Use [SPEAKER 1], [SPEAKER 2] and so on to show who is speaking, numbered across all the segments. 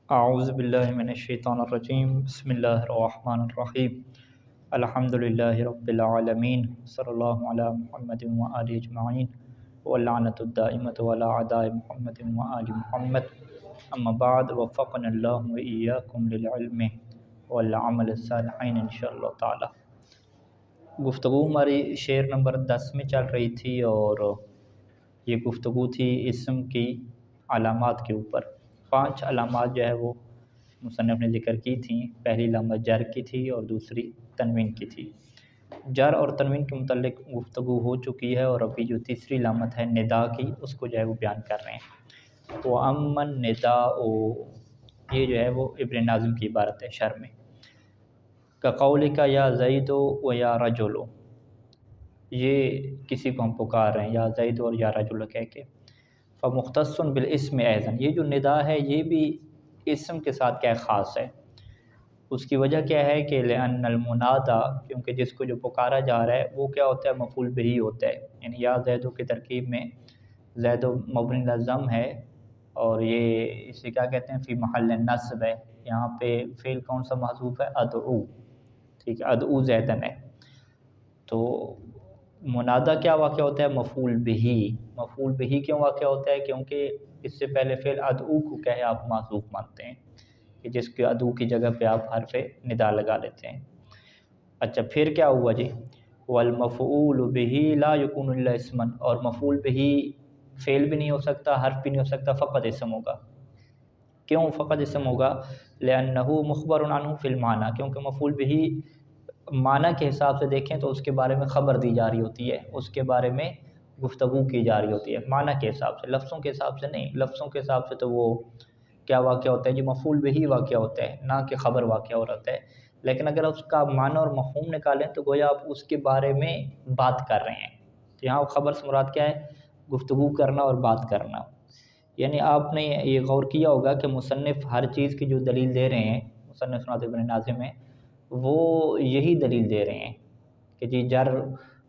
[SPEAKER 1] اعوذ باللہ من الشیطان الرجیم بسم اللہ الرحمن الرحیم الحمدللہ رب العالمین صلی اللہ علی محمد وآلہ اجمعین واللعنۃ الدائمۃ علی اعداء محمد وآل محمد اما بعد وفقنا اللہ وإیاکم للعلم والعمل الصالح انشاءاللہ تعالی۔ گفتگو ہماری شعر نمبر 10 میں چل رہی تھی اور یہ گفتگو تھی اسم کی علامات کے اوپر۔ 5 علامات جو ہے وہ مصنف نے ذکر کی تھیں۔ پہلی علامت جر کی تھی اور دوسری تنوین کی تھی۔ جر اور تنوین کے متعلق گفتگو ہو چکی ہے اور ابھی جو تیسری علامت ہے ندا کی، اس کو جو ہے وہ بیان کر رہے ہیں۔ تو امن ندا یہ جو ہے وہ ابن ناظم کی عبارت ہے شرح میں۔ کقول کا یا زید و یا رجل، یہ کسی کو ہم پکار رہے ہیں یا زید اور یا رجل کہہ کے۔ فمختص بالاسم ایضا، یہ جو ندا ہے یہ بھی اسم کے ساتھ کیا خاص ہے۔ اس کی وجہ کیا ہے کہ لأن المنادا، کیونکہ جس کو جو پکارا جا رہا ہے وہ کیا ہوتا ہے، مفعول بہ ہوتا ہے۔ یعنی یا زید کی ترکیب میں زید مبنی للضم ہے اور یہ اسے کیا کہتے ہیں، فی محل نصب ہے۔ یہاں پہ فعل کون سا محذوف ہے، ادعو، ٹھیک ہے، ادعو زیدن ہے۔ تو منادہ کیا واقع ہوتا ہے، مفعول بہ۔ مفعول بہ کیوں واقع ہوتا ہے، کیونکہ اس سے پہلے فعل ادعو کو کیا ہے آپ معذوف مانتے ہیں کہ جس کے ادعو کی جگہ پہ آپ حرف ندا لگا لیتے ہیں۔ اچھا پھر کیا ہوا جی، والمفعول بہ لا یکون الا اسما، اور مفعول بہ فعل بھی نہیں ہو سکتا، حرف بھی نہیں ہو سکتا، فقط اسم ہوگا۔ کیوں فقط اسم ہوگا، لأنہ مخبر عنہ فی المعنی، کیونکہ مفعول بہ معنی کے حساب سے دیکھیں تو اس کے بارے میں خبر دی جا رہی ہوتی ہے، اس کے بارے میں گفتگو کی جا رہی ہوتی ہے معنی کے حساب سے، لفظوں کے حساب سے نہیں۔ لفظوں کے حساب سے تو وہ کیا واقع ہوتا ہے جی، مفعول بہ واقع ہوتا ہے، نہ کہ خبر واقع ہو رہتا ہے۔ لیکن اگر اس کا معنی اور مفہوم نکالیں تو گویا آپ اس کے بارے میں بات کر رہے ہیں۔ تو یہاں خبر سے مراد کیا ہے، گفتگو کرنا اور بات کرنا۔ یعنی آپ نے یہ غور کیا ہوگا کہ مصنف ہر چیز کی جو دلیل دے رہے ہیں، مصنف سنات ابن ناظم میں وہ یہی دلیل دے رہے ہیں کہ جی جر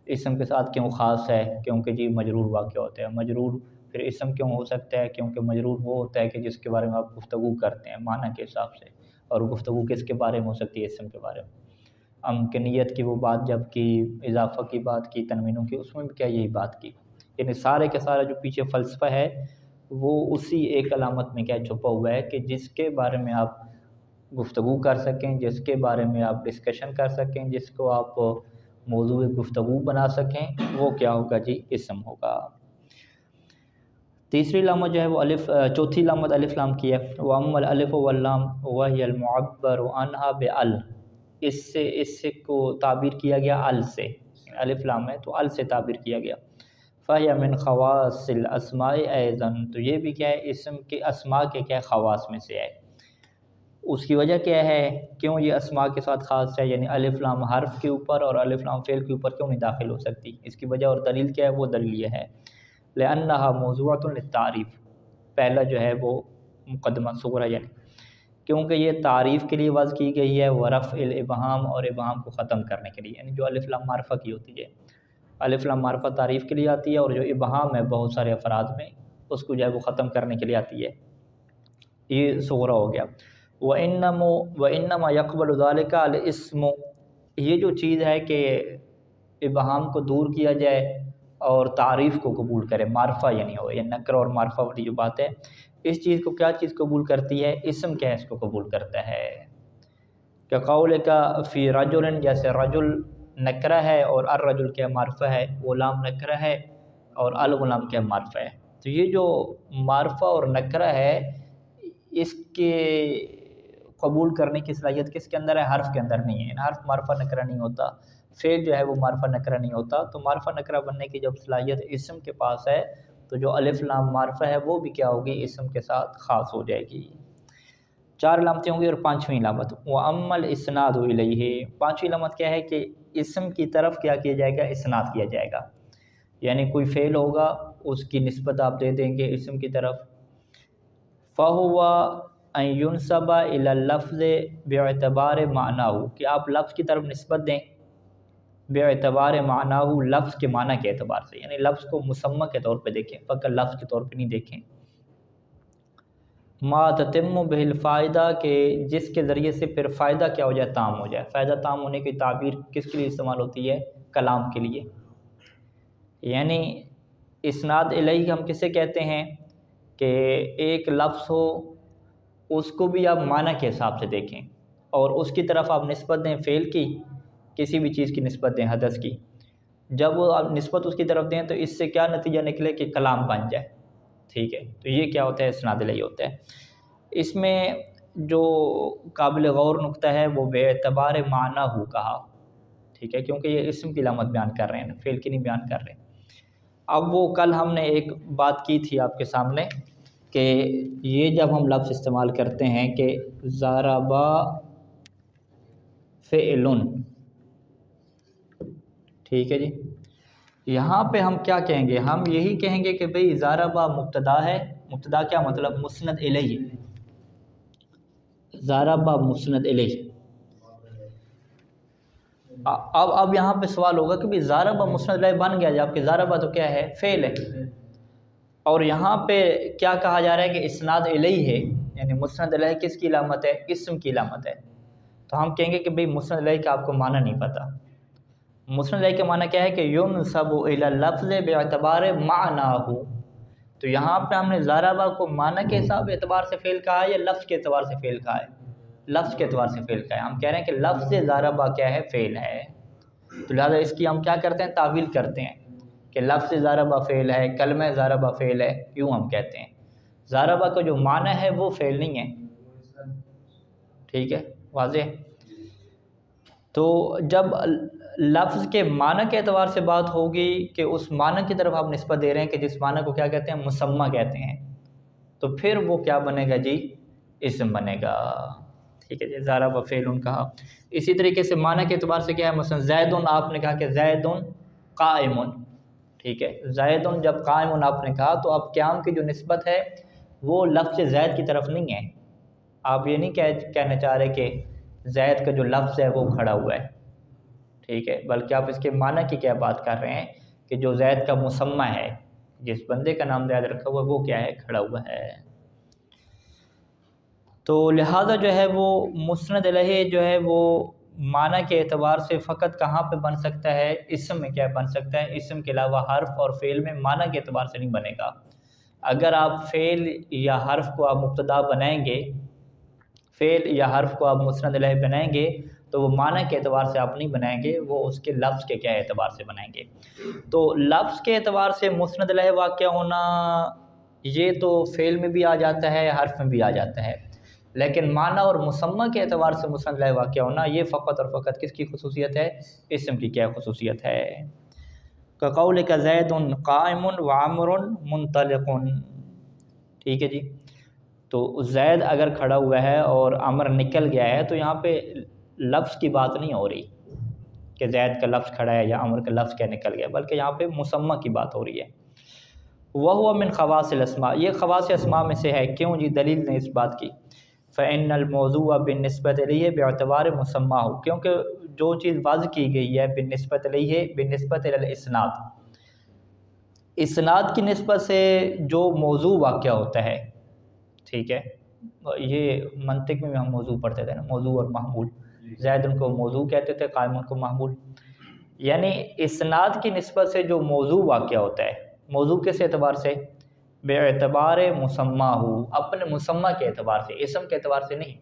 [SPEAKER 1] اسم کے ساتھ کیوں خاص ہے، کیونکہ جی مجرور واقع ہوتا ہے۔ مجرور پھر اسم کیوں ہو سکتا ہے، کیونکہ مجرور وہ ہوتا ہے کہ جس کے بارے میں آپ گفتگو کرتے ہیں معنی کے حساب سے، اور گفتگو کس کے بارے میں ہو سکتی ہے، اسم کے بارے میں۔ امکنیت کی وہ بات جب کی، اضافہ کی بات کی، تنوینوں کی، اس میں بھی کیا یہی بات کی۔ یعنی سارے کے سارا جو پیچھے فلسفہ ہے وہ اسی ایک علامت میں کیا چھپا ہوا ہے کہ جس کے بارے میں آپ گفتگو کر سکیں، جس کے بارے میں آپ ڈسکشن کر سکیں، جس کو آپ موضوع گفتگو بنا سکیں، وہ کیا ہوگا جی، اسم ہوگا۔ تیسری علامت جو ہے وہ چوتھی علامت الف لام کی ہے۔ وَأَمَّا الْأَلِفُ وَاللَّامُ وَهِيَ الْمُعَبَّرُ عَنْهَا بِأَلْ، اس سے کو تعبیر کیا گیا ال سے، الف لام ہے تو ال سے تعبیر کیا گیا۔ فَهِيَ مِنْ خَوَاصِ الْأَسْمَاءِ أَيْضًا، تو یہ بھی کیا ہے، اسم کے اسماء کے کیا خواص میں سے ہے۔ اس کی وجہ کیا ہے، کیوں یہ اسماء کے ساتھ خاص ہے، یعنی الف لام حرف کے اوپر اور الف لام فعل کے اوپر کیوں نہیں داخل ہو سکتی، اس کی وجہ اور دلیل کیا ہے، وہ دلیل یہ ہے لأنها موضوعۃ للتعریف، پہلا جو ہے وہ مقدمہ صغرا، یعنی کیونکہ یہ تعریف کے لیے وضع کی گئی ہے، ورفع الابہام، اور ابہام کو ختم کرنے کے لیے، یعنی جو الف لام معرفہ کی ہوتی ہے، الف لام معرفہ تعریف کے لیے آتی ہے، اور جو ابہام ہے بہت سارے افراد میں اس کو جو ہے وہ ختم کرنے کے لیے آتی ہے۔ یہ صغرا ہو گیا۔ وَإِنَّمَا يَقْبَلُ ذَلِكَ الْإِسْمُ، یہ جو چیز ہے کہ ابہام کو دور کیا جائے اور تعریف کو قبول کرے، معرفہ یعنی ہو، یا نکر اور معرفہ والی جو بات ہے، اس چیز کو کیا چیز قبول کرتی ہے، اسم کیا ہے اس کو قبول کرتا ہے۔ کہ قول کا فی رجل، جیسے رجل نکرہ ہے اور الرجل کیا معرفہ ہے، غلام نکرہ ہے اور الغلام کیا معرفہ ہے۔ تو یہ جو معرفہ اور نکرہ ہے اس کے قبول کرنے کی صلاحیت کس کے اندر ہے، حرف کے اندر نہیں ہے۔ حرف معرفہ نکرہ نہیں ہوتا، فعل جو ہے وہ معرفہ نکرہ نہیں ہوتا، تو معرفہ نکرہ بننے کی جب صلاحیت اسم کے پاس ہے تو جو الف لام معرفہ ہے وہ بھی کیا ہوگی، اسم کے ساتھ خاص ہو جائے گی۔ 4 علامتیں ہوں گی اور 5ویں علامت وَأَمَّا الْإِسْنَادُ إِلَيْهِ، 5ویں علامت کیا ہے کہ اسم کی طرف کیا کیا جائے گا، اسناد کیا جائے گا، یعنی کوئی فعل ہوگا اس کی نسبت آپ دے دیں گے اسم کی طرف۔ فَهُوَ أَن يُنْسَبَ إِلَى اللَّفْظِ بِاعْتِبَارِ مَعْنَاهُ، کہ آپ لفظ کی طرف نسبت دیں باعتبار معناہو، لفظ کے معنی کے اعتبار سے، یعنی لفظ کو مسمى کے طور پہ دیکھیں، فقط لفظ کے طور پہ نہیں دیکھیں۔ ما تتم بہل فائدہ کہ جس کے ذریعے سے پھر فائدہ کیا ہو جائے، تام ہو جائے۔ فائدہ تام ہونے کی تعبیر کس کے لیے استعمال ہوتی ہے؟ کلام کے لیے۔ یعنی اسناد الیہ ہم کسے کہتے ہیں کہ ایک لفظ ہو، اس کو بھی آپ معنی کے حساب سے دیکھیں اور اس کی طرف آپ نسبت دیں فعل کی، کسی بھی چیز کی نسبت دیں حدث کی۔ جب وہ آپ نسبت اس کی طرف دیں تو اس سے کیا نتیجہ نکلے کہ کلام بن جائے، ٹھیک ہے۔ تو یہ کیا ہوتا ہے؟ اسناد الیہ ہوتا ہے۔ اس میں جو قابل غور نقطہ ہے وہ بے اعتبار معنی ہو کہا، ٹھیک ہے، کیونکہ یہ اسم کی علامت بیان کر رہے ہیں، فعل کی نہیں بیان کر رہے ہیں۔ اب وہ کل ہم نے ایک بات کی تھی آپ کے سامنے کہ یہ جب ہم لفظ استعمال کرتے ہیں کہ ضربا فعل، ٹھیک ہے جی، یہاں پہ ہم کیا کہیں گے؟ ہم یہی کہیں گے کہ بھئی ضربا مبتدا ہے۔ مبتدا کیا مطلب؟ مسند الیہ، ضربا مسند الیہ۔ اب یہاں پہ سوال ہوگا کہ بھئی ضربا مسند الیہ بن گیا، جب کہ ضربا تو کیا ہے؟ فعل ہے، اور یہاں پہ کیا کہا جا رہا ہے کہ اسناد الیہ ہے، یعنی مسند الیہ کس کی علامت ہے؟ اسم کی علامت ہے۔ تو ہم کہیں گے کہ بھئی مسند الیہ کا آپ کو معنی نہیں پتہ۔ مسند الیہ کا معنی کیا ہے کہ ینسب الی اللفظ باعتبار معنیہ۔ تو یہاں پہ ہم نے ضربا کو معنی کے حساب اعتبار سے فعل کہا ہے یا لفظ کے اعتبار سے فعل کہا ہے؟ لفظ کے اعتبار سے فعل کہا ہے۔ ہم کہہ رہے ہیں کہ لفظ ضربا کیا ہے؟ فعل ہے، تو لہٰذا اس کی ہم کیا کرتے ہیں؟ تعویل کرتے ہیں کہ لفظ ضربا فعل ہے، کلمہ ضربا فعل ہے، یوں ہم کہتے ہیں۔ ضربا کا جو معنی ہے وہ فعل نہیں ہے، ٹھیک ہے، واضح۔ تو جب لفظ کے معنی کے اعتبار سے بات ہوگی کہ اس معنی کی طرف آپ نسبت دے رہے ہیں کہ جس معنی کو کیا کہتے ہیں؟ مسمى کہتے ہیں، تو پھر وہ کیا بنے گا جی؟ اسم بنے گا، ٹھیک ہے جی۔ ضربا فعل کہا۔ اسی طریقے سے معنی کے اعتبار سے کیا ہے؟ مثلا زید، آپ نے کہا کہ زید قائم، ٹھیک ہے، زید جب قائم آپ نے کہا تو اب قیام کی جو نسبت ہے وہ لفظ زید کی طرف نہیں ہے۔ آپ یہ نہیں کہنا چاہ رہے کہ زید کا جو لفظ ہے وہ کھڑا ہوا ہے، ٹھیک ہے، بلکہ آپ اس کے معنی کی کیا بات کر رہے ہیں کہ جو زید کا مسمى ہے، جس بندے کا نام زید رکھا ہوا ہے، وہ کیا ہے؟ کھڑا ہوا ہے۔ تو لہذا جو ہے وہ مسند الیہ جو ہے وہ معنی کے اعتبار سے فقط کہاں پہ بن سکتا ہے؟ اسم میں کیا بن سکتا ہے؟ اسم کے علاوہ حرف اور فعل میں معنی کے اعتبار سے نہیں بنے گا۔ اگر آپ فعل یا حرف کو آپ مبتدا بنائیں گے، فعل یا حرف کو آپ مسند الیہ بنائیں گے تو وہ معنی کے اعتبار سے آپ نہیں بنائیں گے، وہ اس کے لفظ کے کیا اعتبار سے بنائیں گے۔ تو لفظ کے اعتبار سے مسند الیہ واقع ہونا یہ تو فعل میں بھی آ جاتا ہے، حرف میں بھی آ جاتا ہے، لیکن معنی اور مسمى کے اعتبار سے مسند الیہ واقع ہونا یہ فقط اور فقط کس کی خصوصیت ہے؟ اسم کی کیا خصوصیت ہے؟ کقولک زید قائم وعمر منطلق، ٹھیک ہے جی۔ تو زید اگر کھڑا ہوا ہے اور عمر نکل گیا ہے تو یہاں پہ لفظ کی بات نہیں ہو رہی کہ زید کا لفظ کھڑا ہے یا عمر کا لفظ کیا نکل گیا، بلکہ یہاں پہ مسمى کی بات ہو رہی ہے۔ وَهُوَ مِنْ خواص الاسماء، یہ خواص اسماء میں سے ہے۔ کیوں جی؟ دلیل نے اس بات کی، فإن الموضوع بالنسبت الیہ باعتبار مسماه، کیونکہ جو چیز واضح کی گئی ہے بالنسبت الیہ، بالنسبت الی الاسناد، اسناد کی نسبت سے جو موضوع واقع ہوتا ہے، ٹھیک ہے، یہ منطق میں ہم موضوع پڑھتے تھے نا، موضوع اور محمول، زید ان کو موضوع کہتے تھے، قائم ان کو محمول، یعنی اسناد کی نسبت سے جو موضوع واقع ہوتا ہے، موضوع کس اعتبار سے؟ بے اعتبار مسمہ، اپنے مسمہ کے اعتبار سے، اسم کے اعتبار سے نہیں،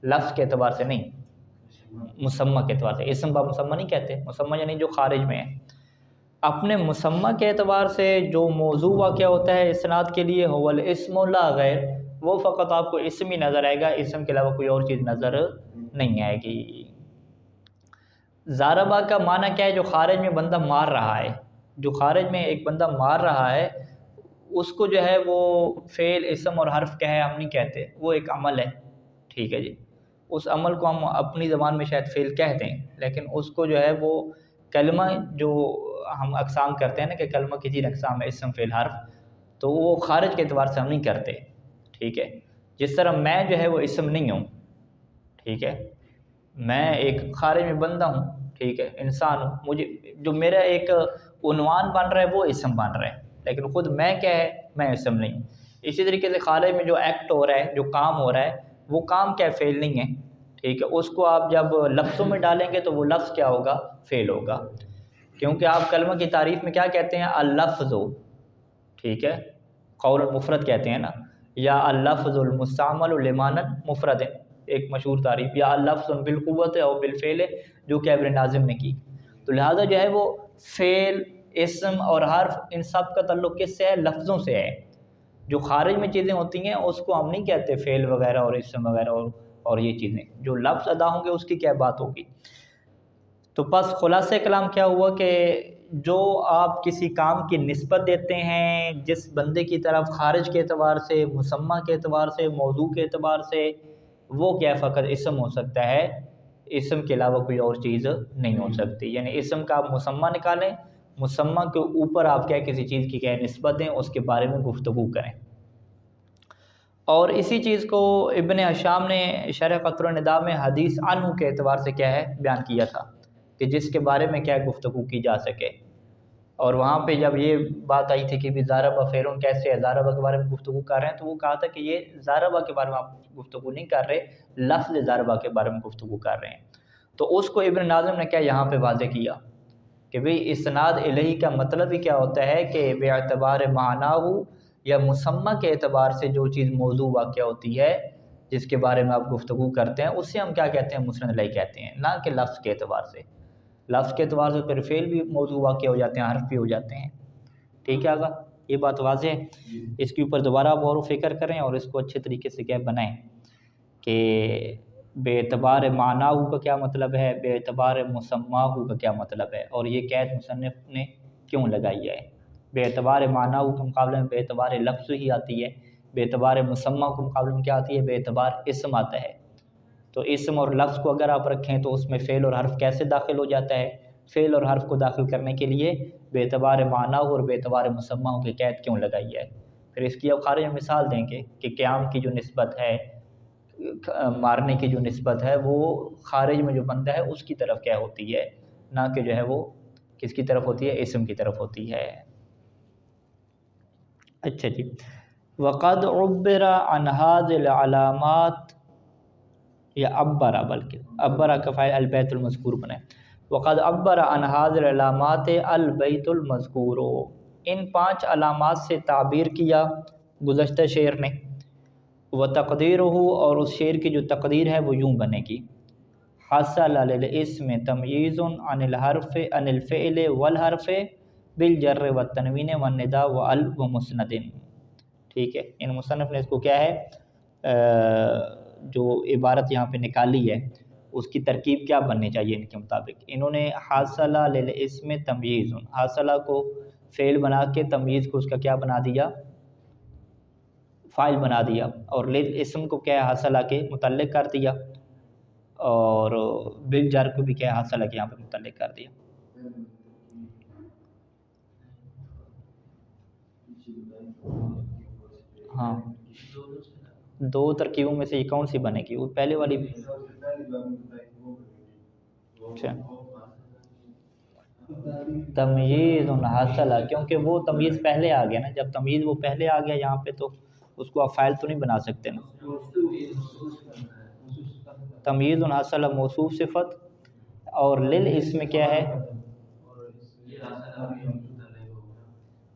[SPEAKER 1] لفظ کے اعتبار سے نہیں، مسمہ کے اعتبار سے۔ اسم با مسمہ نہیں کہتے، مسمہ یعنی جو خارج میں ہے، اپنے مسمہ کے اعتبار سے جو موضوع واقع ہوتا ہے اسناد کے لیے، هو الاسم لا غیر، وہ فقط آپ کو اسم ہی نظر آئے گا، اسم کے علاوہ کوئی اور چیز نظر نہیں آئے گی۔ ضربا کا معنی کیا ہے؟ جو خارج میں بندہ مار رہا ہے، جو خارج میں ایک بندہ مار رہا ہے اس کو جو ہے وہ فعل، اسم اور حرف کیا ہے ہم نہیں کہتے، وہ ایک عمل ہے، ٹھیک ہے جی۔ اس عمل کو ہم اپنی زبان میں شاید فعل کہہ دیں، لیکن اس کو جو ہے وہ کلمہ، جو ہم اقسام کرتے ہیں نا کہ کلمہ کی 3 اقسام ہے، اسم، فعل، حرف، تو وہ خارج کے اعتبار سے ہم نہیں کرتے، ٹھیک ہے۔ جس طرح میں جو ہے وہ اسم نہیں ہوں، ٹھیک ہے، میں ایک خارج میں بندہ ہوں، ٹھیک ہے، انسان ہوں، مجھے جو میرا ایک عنوان بن رہا ہے وہ اسم بن رہا ہے، لیکن خود میں کیا ہے؟ میں اسم نہیں ہوں۔ اسی طریقے سے خارج میں جو ایکٹ ہو رہا ہے، جو کام ہو رہا ہے، وہ کام کیا فعل نہیں ہے، ٹھیک ہے، اس کو آپ جب لفظوں میں ڈالیں گے تو وہ لفظ کیا ہوگا، فعل ہوگا، کیونکہ آپ کلمہ کی تعریف میں کیا کہتے ہیں، اللفظ، ٹھیک ہے، قول المفرد کہتے ہیں نا، یا اللفظ المستعمل لمانت مفرد ہے، ایک مشہور تعریف، یا اللفظ بالقوت اور بالفعل جو کہ ابن ناظم نے کی. تو لہٰذا جو ہے وہ فعل، اسم اور حرف ان سب کا تعلق کس سے ہے، لفظوں سے ہے. جو خارج میں چیزیں ہوتی ہیں اس کو ہم نہیں کہتے فعل وغیرہ اور اسم وغیرہ اور یہ چیزیں، جو لفظ ادا ہوں گے اس کی کیا بات ہوگی. تو بس خلاصہ کلام کیا ہوا کہ جو آپ کسی کام کی نسبت دیتے ہیں جس بندے کی طرف، خارج کے اعتبار سے، مسمى کے اعتبار سے، موضوع کے اعتبار سے، وہ کیا فقط اسم ہو سکتا ہے، اسم کے علاوہ کوئی اور چیز نہیں ہو سکتی. یعنی اسم کا آپ مسمى نکالیں، مسمى کے اوپر آپ کیا کسی چیز کی کیا نسبت دیں، اس کے بارے میں گفتگو کریں. اور اسی چیز کو ابن ہشام نے شرح قطر النداء میں حدیث عنہ کے اعتبار سے کیا ہے، بیان کیا تھا کہ جس کے بارے میں کیا گفتگو کی جا سکے. اور وہاں پہ جب یہ بات آئی تھی کہ بھی ضاربہ فعل کیسے ہے، ضاربہ کے بارے میں گفتگو کر رہے ہیں، تو وہ کہا تھا کہ یہ ضاربہ کے بارے میں آپ گفتگو نہیں کر رہے، لفظ ضاربہ کے بارے میں گفتگو کر رہے ہیں. تو اس کو ابن ناظم نے کیا یہاں پہ واضح کیا کہ بھئی اسناد الیہ کا مطلب ہی کیا ہوتا ہے کہ بے اعتبار معنیٰ یا مسمى کے اعتبار سے جو چیز موضوع واقع ہوتی ہے، جس کے بارے میں آپ گفتگو کرتے ہیں، اس سے ہم کیا کہتے ہیں، مسند الیہ کہتے ہیں، نہ کہ لفظ کے اعتبار سے. لفظ کے اعتبار سے پھر فعل بھی موضوع واقع ہو جاتے ہیں، حرف بھی ہو جاتے ہیں. ٹھیک ہے آگا، یہ بات واضح ہے. اس کے اوپر دوبارہ غور و فکر کریں اور اس کو اچھے طریقے سے کیا بنائیں کہ بے اعتبار معنیٰ کا کیا مطلب ہے، بے اعتبار مسمى کا کیا مطلب ہے، اور یہ قید مصنف نے کیوں لگائی ہے. بے اعتبار معنیٰ کے مقابلے میں بے اعتبار لفظ ہی آتی ہے، بے اعتبار مسمى کے مقابلے میں کیا آتی ہے، بے اعتبار اسم آتا ہے. تو اسم اور لفظ کو اگر آپ رکھیں تو اس میں فعل اور حرف کیسے داخل ہو جاتا ہے. فعل اور حرف کو داخل کرنے کے لیے بے اعتبار معنیٰ اور بے اعتبار مسمى کی قید کیوں لگائی ہے. پھر اس کی اب خارج میں مثال دیں گے کہ قیام کی جو نسبت ہے، مارنے کی جو نسبت ہے، وہ خارج میں جو بندہ ہے اس کی طرف کیا ہوتی ہے، نہ کہ جو ہے وہ کس کی طرف ہوتی ہے، اسم کی طرف ہوتی ہے. اچھا جی، وقد عبر عن هذه العلامات، یا عبرہ، بلکہ عبرہ کا فاعل البیت المذکور بنا ہے. وقد عبر عن هذه العلامات البیت المذکور، ان 5 علامات سے تعبیر کیا گزشتہ شعر نے. وتقدیرہ، اور اس شعر کی جو تقدیر ہے وہ یوں بنے گی، حصل للاسم تمییز عن الحرف عن الفعل والحرف بالجر والتنوین والنداء وال ومسند. ٹھیک ہے، ان مصنف نے اس کو کیا ہے، جو عبارت یہاں پہ نکالی ہے اس کی ترکیب کیا بننی چاہیے ان کے مطابق. انہوں نے حاصلہ للاسم تمییز، حاصلہ کو فعل بنا کے تمییز کو اس کا کیا بنا دیا، فاعل بنا دیا، اور للاسم کو کیا ہے، حاصلہ کے متعلق کر دیا، اور بالجر کو بھی کیا ہے، حاصلہ کے یہاں پہ متعلق کر دیا. ہاں، 2 ترکیبوں میں سے یہ کون سی بنے گی، وہ پہلے والی. اچھا، تمییز حاصلہ، کیونکہ وہ تمییز پہلے آ گیا نا، جب تمییز وہ پہلے آ گیا یہاں پہ تو اس کو آپ فاعل تو نہیں بنا سکتے نا. تمییز حاصلہ موصوف صفت، اور للاسم کیا ہے،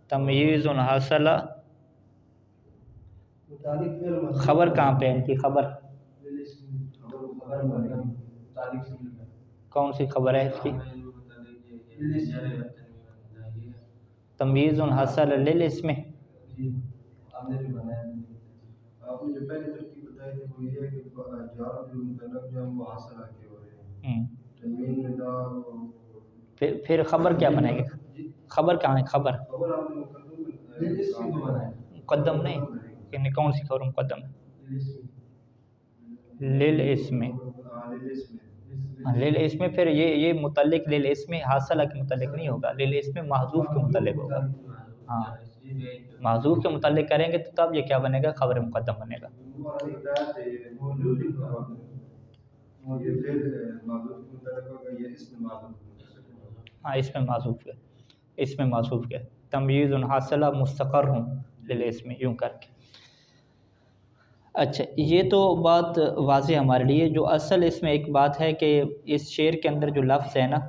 [SPEAKER 1] تمییز حاصلہ. خبر کہاں پہ ہے ان کی، خبر کون سی خبر ہے اس کی، تمییز حاصل للاسم. پھر خبر کیا بنے گا، خبر کہاں ہے، خبر مقدم نہیں، یعنی کون سی خبر مقدم ہے، للاسم. للاسم پھر یہ متعلق للاسم حاصلہ کے متعلق نہیں ہوگا، للاسم محذوف کے متعلق ہوگا. ہاں، محذوف کے متعلق کریں گے تو تب یہ کیا بنے گا، خبر مقدم بنے گا. ہاں، اس میں معذوف ہے، اس میں معذوف ہے، تمییز حاصلہ مستقر للاسم، یوں کر کے. اچھا، یہ تو بات واضح ہمارے لیے. جو اصل اس میں ایک بات ہے کہ اس شعر کے اندر جو لفظ ہے نا،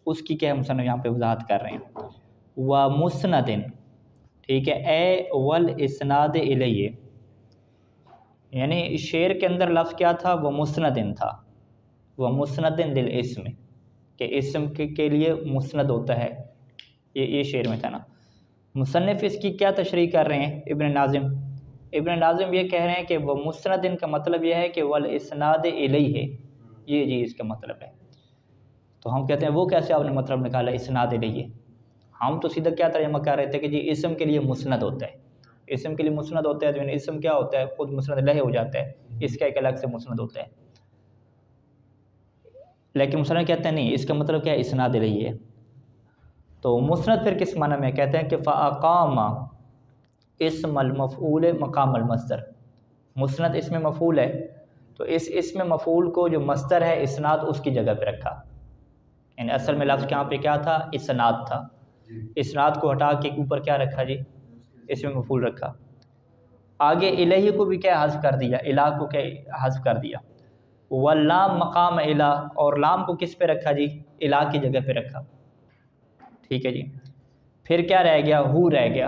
[SPEAKER 1] اس کی کیا ہم یہاں پہ وضاحت کر رہے ہیں. وَمُسْنَدٍ، ٹھیک ہے، اے والاسناد الیہ، یعنی شعر کے اندر لفظ کیا تھا؟ وہ مسندن تھا. وہ مسندن للاسم، کہ اسم کے لیے مسند ہوتا ہے. یہ شعر میں تھا نا. مصنف اس کی کیا تشریح کر رہے ہیں؟ ابن ناظم یہ کہہ رہے ہیں کہ وہ مسندن کا مطلب یہ ہے کہ والاسناد الیہ، یہ جی اس کا مطلب ہے. تو ہم کہتے ہیں وہ کیسے آپ نے مطلب نکالا اسناد الیہ؟ ہم تو سیدھا کیا ترجمہ کر رہے تھے کہ جی اسم کے لیے مسند ہوتا ہے. اسم کے لیے مسند ہوتا ہے تو یعنی اسم کیا ہوتا ہے؟ خود مسند لہ ہو جاتا ہے، اس کا ایک الگ سے مسند ہوتا ہے. لیکن مسند کہتے ہیں نہیں، اس کا مطلب کیا ہے؟ اسناد الیہ ہے. تو مسند پھر کس معنی میں کہتے ہیں کہ فاقام اسم المفعول مقام المصدر. مسند اسم مفعول ہے تو اس اسم مفعول کو جو مصدر ہے اسناد اس کی جگہ پہ رکھا. یعنی اصل میں لفظ یہاں پہ کیا تھا؟ اسناد تھا. اسناد کو ہٹا کے اوپر کیا رکھا جی؟ اسم مفعول رکھا. آگے الہ کو بھی کیا حذف کر دیا؟ الہ کو کیا حذف کر دیا؟ واللام مقام الہ، اور لام کو کس پہ رکھا جی؟ الہ کی جگہ پہ رکھا. ٹھیک ہے جی. پھر کیا رہ گیا؟ ہو رہ گیا.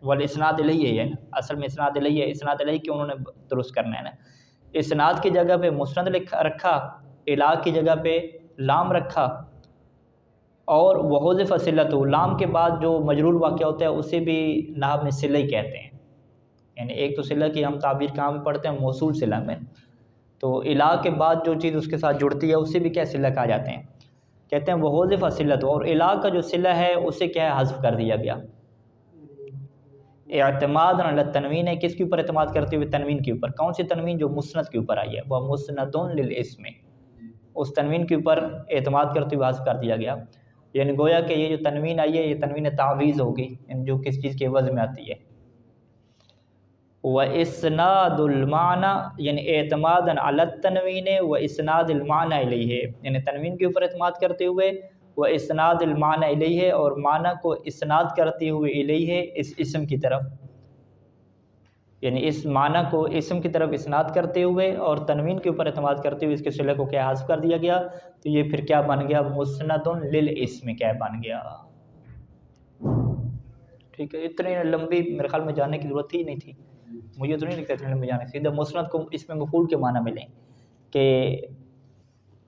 [SPEAKER 1] والاسناد الیہ ہے نا، اصل میں اسناد الیہ ہے. اسناد الیہ کیوں انہوں نے درست کرنا ہے نا. اسناد کی جگہ پہ مسند رکھا، الہ کی جگہ پہ لام رکھا، اور وحذف صلۃ، لام کے بعد جو مجرور واقع ہوتا ہے اسے بھی نحو میں صلہ ہی کہتے ہیں. یعنی ایک تو صلہ کی ہم تعبیر کہاں میں پڑھتے ہیں؟ موصول صلہ میں. تو الہ کے بعد جو چیز اس کے ساتھ جڑتی ہے اسے بھی کیا صلہ کہا جاتے ہیں. کہتے ہیں وحذف صلۃ، اور الہ کا جو صلہ ہے اسے کیا ہے؟ حذف کر دیا گیا. اعتماد علی التنوین ہے، کس کے اوپر اعتماد کرتے ہوئے؟ تنوین کے اوپر. کون سی تنوین؟ جو مسند کے اوپر آئی ہے. وہ مسند للاسم، اس تنوین کے اوپر اعتماد کرتے ہوئے حذف کر دیا گیا. یعنی گویا کہ یہ جو تنوین آئی ہے یہ تنوین تعویض ہوگی، یعنی جو کس چیز کے عوض میں آتی ہے. وَإِسْنَادُ الْمَعْنَى، یعنی اعتماد علی التنوین وَإِسْنَادِ الْمَعْنَى الیہ، یعنی تنوین کے اوپر اعتماد کرتے ہوئے وَإِسْنَادِ الْمَعْنَى الیہ، اور معنی کو اسناد کرتے ہوئے الیہ، اس اسم کی طرف. یعنی اس معنی کو اسم کی طرف اسناد کرتے ہوئے اور تنوین کے اوپر اعتماد کرتے ہوئے اس کے صلہ کو کیا حذف کر دیا گیا. تو یہ پھر کیا بن گیا؟ مسند للاسم کیا بن گیا. ٹھیک ہے. اتنی لمبی میرے خیال میں جانے کی ضرورت ہی نہیں تھی. مجھے تو نہیں لگتا اتنے لمبے جانے. سیدھا مسند کو اس میں مفعول کے معنی میں لیں کہ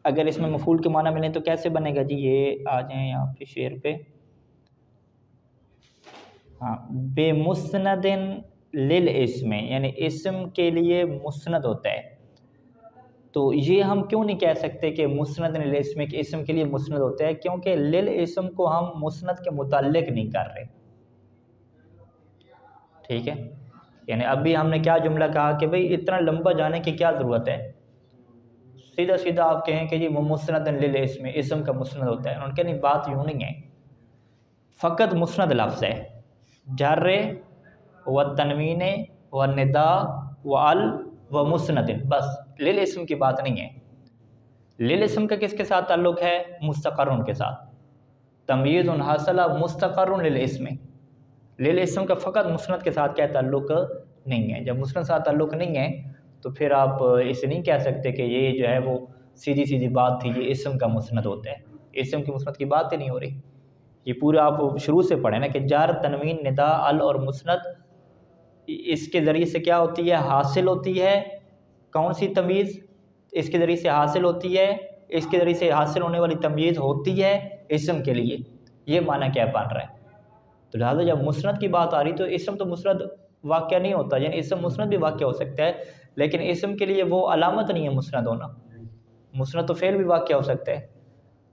[SPEAKER 1] اگر اس میں مفعول کے معنی میں لیں تو کیسے بنے گا جی؟ یہ آ جائیں یہاں پہ شعر پہ. ہاں، بے مسند للاسم، یعنی اسم کے لیے مسند ہوتا ہے. تو یہ ہم کیوں نہیں کہہ سکتے کہ مسند للاسم کے اسم کے لیے مسند ہوتا ہے؟ کیونکہ للاسم کو ہم مسند کے متعلق نہیں کر رہے. ٹھیک ہے. یعنی ابھی ہم نے کیا جملہ کہا کہ بھئی اتنا لمبا جانے کی کیا ضرورت ہے؟ سیدھا سیدھا آپ کہیں کہ جی وہ مسند للاسم، اسم کا مسند ہوتا ہے. انہوں نے کہا نہیں، بات یوں نہیں ہے. فقط مسند لفظ ہے، جر و تنوین و ندا و ال و مسند، بس. للاسم کی بات نہیں ہے. للاسم کا کس کے ساتھ تعلق ہے؟ مستقر کے ساتھ. تمییز حاصلہ مستقر للاسم. للاسم کا فقط مسند کے ساتھ کیا تعلق نہیں ہے. جب مسند کے ساتھ تعلق نہیں ہے تو پھر آپ اسے نہیں کہہ سکتے کہ یہ جو ہے وہ سیدھی سیدھی بات تھی، یہ اسم کا مسند ہوتا ہے. اسم کی مسند کی بات ہی نہیں ہو رہی. یہ پورا آپ شروع سے پڑھیں نا کہ جار تنوین ندا ال اور مسند، اس کے ذریعے سے کیا ہوتی ہے؟ حاصل ہوتی ہے. کون سی تمیز اس کے ذریعے سے حاصل ہوتی ہے؟ اس کے ذریعے سے حاصل ہونے والی تمیز ہوتی ہے اسم کے لیے. یہ معنی کیا بن رہا ہے؟ تو لہٰذا جب مسند کی بات آ رہی تو اسم تو مسند واقع نہیں ہوتا. یعنی اسم مسند بھی واقع ہو سکتا ہے لیکن اسم کے لیے وہ علامت نہیں ہے مسند ہونا. مسند تو فعل بھی واقع ہو سکتا ہے.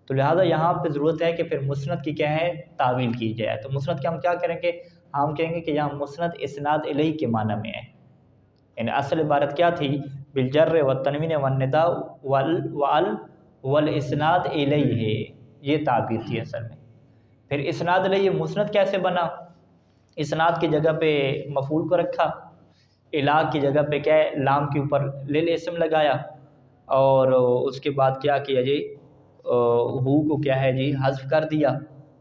[SPEAKER 1] تو لہٰذا یہاں پہ ضرورت ہے کہ پھر مسند کی کیا ہے؟ تعویل کی جائے. تو مسند کی ہم کیا کریں گے؟ ہم کہیں گے کہ یہاں مسند اسناد الیہ کے معنی میں ہے. یعنی اصل عبارت کیا تھی؟ بالجر والتنوین والندا والاسناد الیہ، یہ تعبیر تھی اصل میں. پھر اسناد الیہ مسند کیسے بنا؟ اسناد کی جگہ پہ مفعول کو رکھا، الہ کی جگہ پہ کیا ہے؟ لام کے اوپر للاسم لگایا، اور اس کے بعد کیا کیا جی؟ ہو کو کیا ہے جی؟ حذف کر دیا،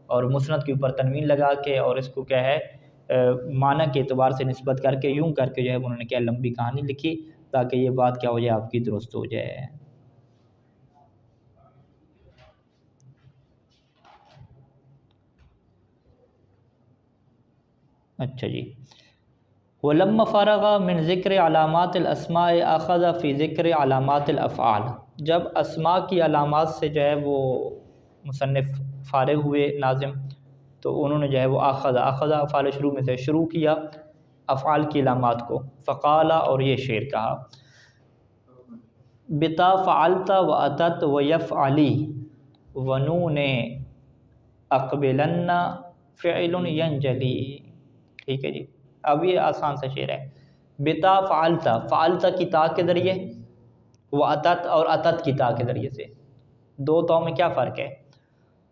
[SPEAKER 1] اور مسند کے اوپر تنوین لگا کے اور اس کو کیا ہے؟ معنی کے اعتبار سے نسبت کر کے یوں کر کے جو ہے انہوں نے کیا لمبی کہانی لکھی تاکہ یہ بات کیا ہو جائے آپ کی درست ہو جائے۔ اچھا جی، وَلَمَّا فَرَغَ مِن ذِكْرِ عَلَامَاتِ الْأَسْمَاءِ أَخَذَ فِي ذِكْرِ عَلَامَاتِ الْأَفْعَالِ، جب اسماء کی علامات سے جو ہے وہ مصنف فارغ ہوئے ناظم، تو انہوں نے جو ہے وہ اخذ افعال شروع میں سے شروع کیا افعال کی علامات کو، فقال، اور یہ شعر کہا، بتا فعلت و اتت و یفعلی ونون اقبلن فعل ینجلی۔ ٹھیک ہے جی، اب یہ آسان سا شعر ہے۔ بتا فعلت، فعلت کی تا کے ذریعے، و اتت، اور اتت کی تا کے ذریعے سے۔ دو تاؤں میں کیا فرق ہے؟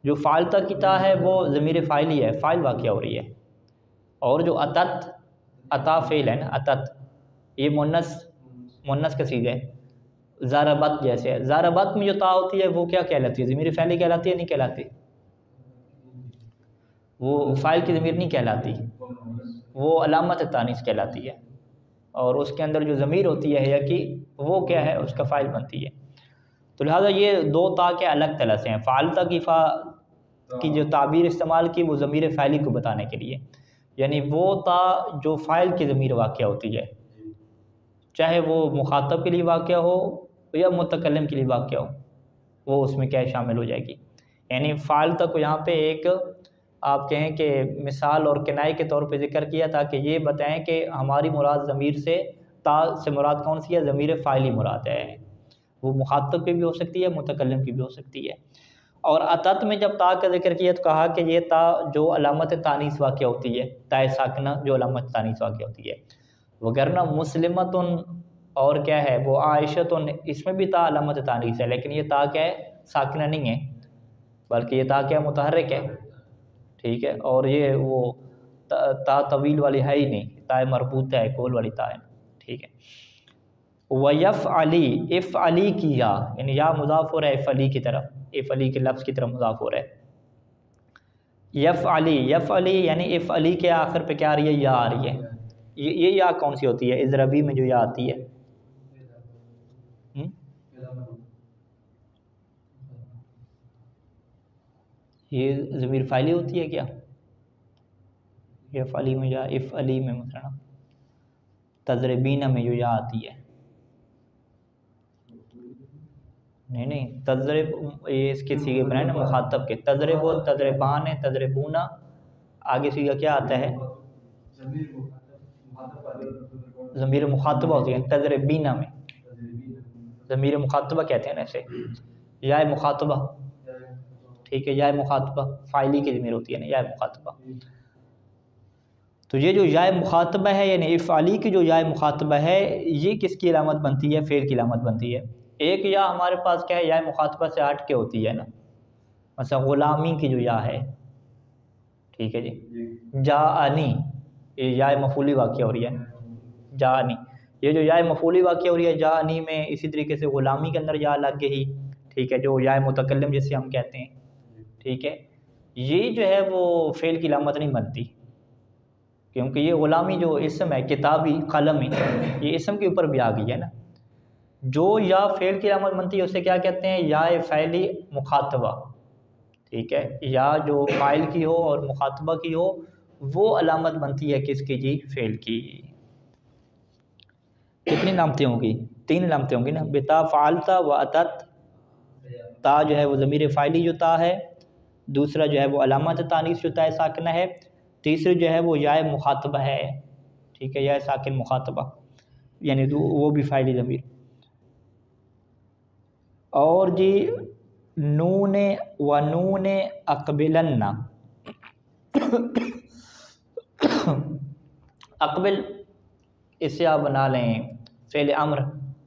[SPEAKER 1] جو فعلت کی تا ہے وہ ضمیر فاعلی ہے، فاعل واقعہ ہو رہی ہے، اور جو اتت، اتا فعل ہے نا، اتت یہ مؤنث کا صیغہ ہے۔ ضربت جیسے ہے، ضربت میں جو تا ہوتی ہے وہ کیا کہلاتی ہے؟ ضمیر فعلی کہلاتی ہے نہیں کہلاتی؟ وہ فاعل کی ضمیر نہیں کہلاتی، وہ علامت تانیث کہلاتی ہے، اور اس کے اندر جو ضمیر ہوتی ہے یا کی وہ کیا ہے؟ اس کا فاعل بنتی ہے۔ تو لہٰذا یہ دو تا کے الگ طرح سے ہیں۔ فعلتا کی جو تعبیر استعمال کی وہ ضمیر فاعلی کو بتانے کے لیے، یعنی وہ تا جو فاعل کی ضمیر واقعہ ہوتی ہے، چاہے وہ مخاطب کے لیے واقعہ ہو یا متکلم کے لیے واقعہ ہو، وہ اس میں کیا شامل ہو جائے گی۔ یعنی فعلتا کو یہاں پہ ایک آپ کہیں کہ مثال اور کنائے کے طور پہ ذکر کیا تاکہ یہ بتائیں کہ ہماری مراد ضمیر سے، تا سے مراد کون سی ہے؟ ضمیر فاعلی مراد ہے، وہ مخاطب کی بھی ہو سکتی ہے، متکلم کی بھی ہو سکتی ہے۔ اور اتت میں جب تا کا ذکر کیا تو کہا کہ یہ تا جو علامت تانیث واقع ہوتی ہے، تا ساکنہ جو علامت تانیث واقع ہوتی ہے، وگرنہ مسلمتن اور کیا ہے وہ عائشتن، اس میں بھی تا علامت تانیث ہے، لیکن یہ تا کیا ہے؟ ساکنہ نہیں ہے، بلکہ یہ تا کیا متحرک ہے، ٹھیک ہے، اور یہ وہ تا طویل والی ہے ہی نہیں، تا مربوطہ ہے، کول والی تا ہے، ٹھیک ہے۔ وَيَفْعَلِي، افعلی کی یا، یعنی یا مضاف ہو رہا ہے افعلی کی طرف، افعلی کے لفظ کی طرف مضاف ہو رہا ہے۔ یفعلی یعنی افعلی کے آخر پہ کیا آ رہی ہے؟ یا آ رہی ہے۔ یہ یا کون سی ہوتی ہے؟ اضربی میں جو یا آتی ہے، یہ ضمیر فاعلی ہوتی ہے کیا؟ افعلی میں یا، افعلی میں مثلا تضربین میں جو یا آتی ہے، نہیں تضرب، یہ اس کے سیغے بنائے نا مخاطب کے، تضرب و تضربان تضربون، آگے سیغہ کیا آتا ہے؟ ضمیر مخاطبہ ہوتی ہے تضربین میں، ضمیر مخاطبہ کہتے ہیں نا اسے، یا مخاطبہ، ٹھیک ہے، یا مخاطبہ فاعلی کی ضمیر ہوتی ہے نا، یا مخاطبہ۔ تو یہ جو یا مخاطبہ ہے، یعنی افعلی کی جو یا مخاطبہ ہے، یہ کس کی علامت بنتی ہے؟ فعل کی علامت بنتی ہے۔ ایک یا ہمارے پاس کیا ہے؟ یا مخاطبہ سے ہٹ کے ہوتی ہے نا، مثلا غلامی کی جو یا ہے، ٹھیک ہے جی، جاءنی، یہ یا مفعولی واقع ہو رہی ہے، جاءنی، یہ جو یا مفعولی واقع ہو رہی ہے جاءنی میں، اسی طریقے سے غلامی کے اندر یا لگ گئی، ٹھیک ہے، جو یا متکلم جسے ہم کہتے ہیں، ٹھیک ہے، یہ جو ہے وہ فعل کی علامت نہیں بنتی، کیونکہ یہ غلامی جو اسم ہے، کتابی، قلمی، یہ اسم کے اوپر بھی آ گئی ہے نا۔ جو یا فعل کی علامت بنتی ہے اسے کیا کہتے ہیں؟ یا فعلی مخاطبہ، ٹھیک ہے، یا جو فاعل کی ہو اور مخاطبہ کی ہو وہ علامت بنتی ہے کس کی جی؟ فعل کی۔ کتنی علامتیں ہوں گی؟ 3 علامتیں ہوں گی نا، بتا فعلت و اتت، تا جو ہے وہ ضمیر فاعلی جو تا ہے، دوسرا جو ہے وہ علامت تانیث جو تا ساکنہ ہے، تیسری جو ہے وہ یا مخاطبہ ہے، ٹھیک ہے، یا ساکن مخاطبہ، یعنی وہ بھی فاعلی ضمیر۔ اور جی نون و نون اقبلن، اقبل اس سے آپ بنا لیں فعل امر،